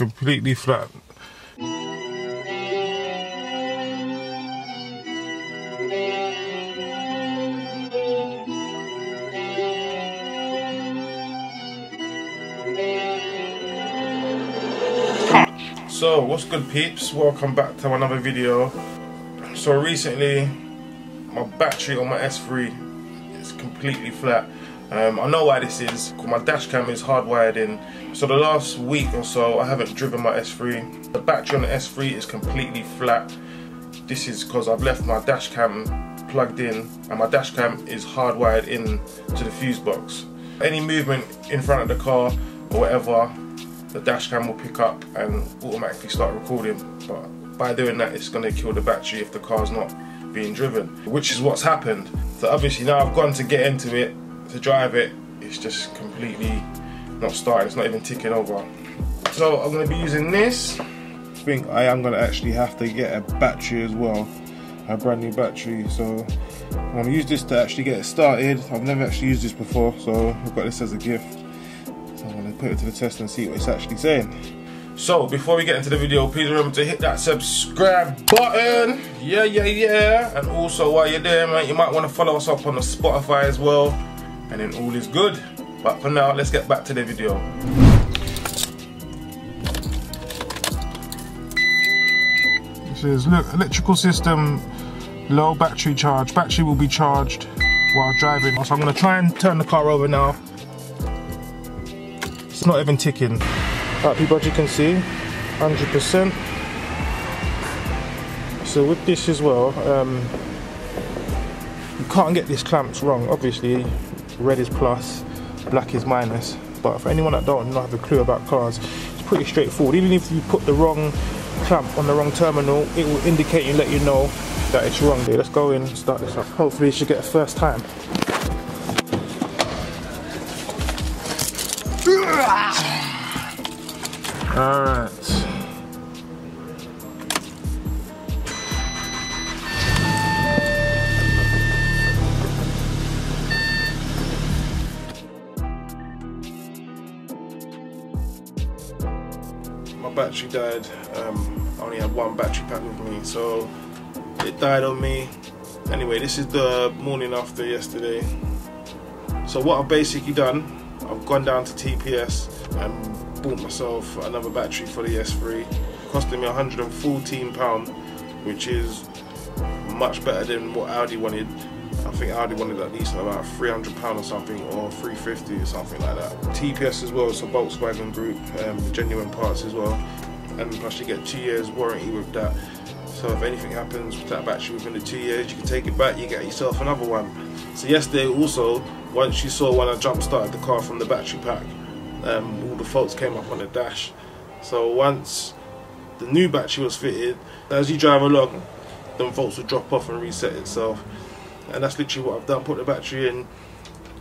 completely flat. So what's good, peeps? Welcome back to another video. So recently my battery on my S3 is completely flat. I know why this is, because my dash cam is hardwired in. So the last week or so I haven't driven my S3. The battery on the S3 is completely flat. This is because I've left my dash cam plugged in, and my dash cam is hardwired in to the fuse box. Any movement in front of the car or whatever, the dash cam will pick up and automatically start recording. But by doing that, it's going to kill the battery if the car's not being driven, which is what's happened. So obviously now I've gone to get into it, to drive it, it's just completely not starting, it's not even ticking over. So I'm going to be using this. I think I am going to actually have to get a battery as well, a brand new battery. So I'm going to use this to actually get it started. I've never actually used this before, so I've got this as a gift. So I'm going to put it to the test and see what it's actually saying. So before we get into the video, please remember to hit that subscribe button. Yeah. And also while you're there, man, you might want to follow us up on the Spotify as well. And then all is good. But for now, let's get back to the video. It says, look, electrical system, low battery charge. Battery will be charged while driving. So I'm going to try and turn the car over now. It's not even ticking. Right, people, as you can see, 100%. So with this as well, you can't get these clamps wrong. Obviously, red is plus, black is minus. But for anyone that don't have a clue about cars, it's pretty straightforward. Even if you put the wrong clamp on the wrong terminal, it will indicate and let you know that it's wrong there. Let's go in and start this up. Hopefully, you should get a first time. Alright. My battery died. I only had one battery pack with me, so it died on me. Anyway, this is the morning after yesterday. So what I've basically done, I've gone down to TPS and bought myself another battery for the S3, costing me £114, which is much better than what Audi wanted. I think Audi wanted at least about £300 or something, or £350 or something like that. TPS as well, so Volkswagen Group, genuine parts as well, and plus you get 2 years warranty with that. So if anything happens with that battery within the 2 years, you can take it back, you get yourself another one. So yesterday also, once you saw when I jump started the car from the battery pack, all the faults came up on the dash. So once the new battery was fitted, as you drive along, them faults will drop off and reset itself. And that's literally what I've done. Put the battery in,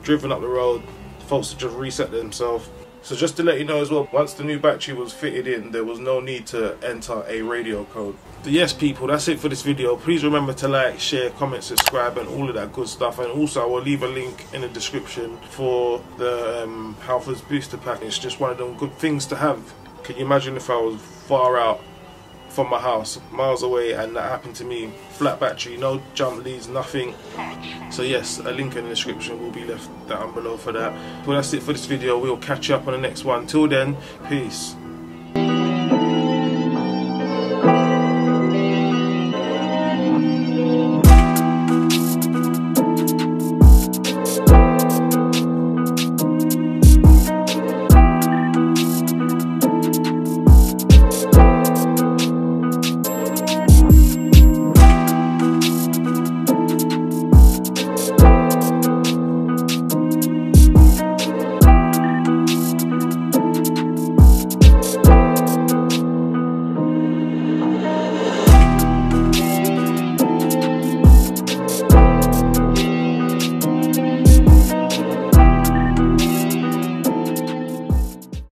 driven up the road, the faults will just reset themselves. So just to let you know as well, once the new battery was fitted in, there was no need to enter a radio code. So yes, people, that's it for this video. Please remember to like, share, comment, subscribe, and all of that good stuff. And also, I will leave a link in the description for the Halfords booster pack. It's just one of them good things to have. Can you imagine if I was far out from my house, miles away, and that happened to me? Flat battery, no jump leads, nothing. So yes, a link in the description will be left down below for that. Well, that's it for this video. We'll catch you up on the next one. Till then, peace.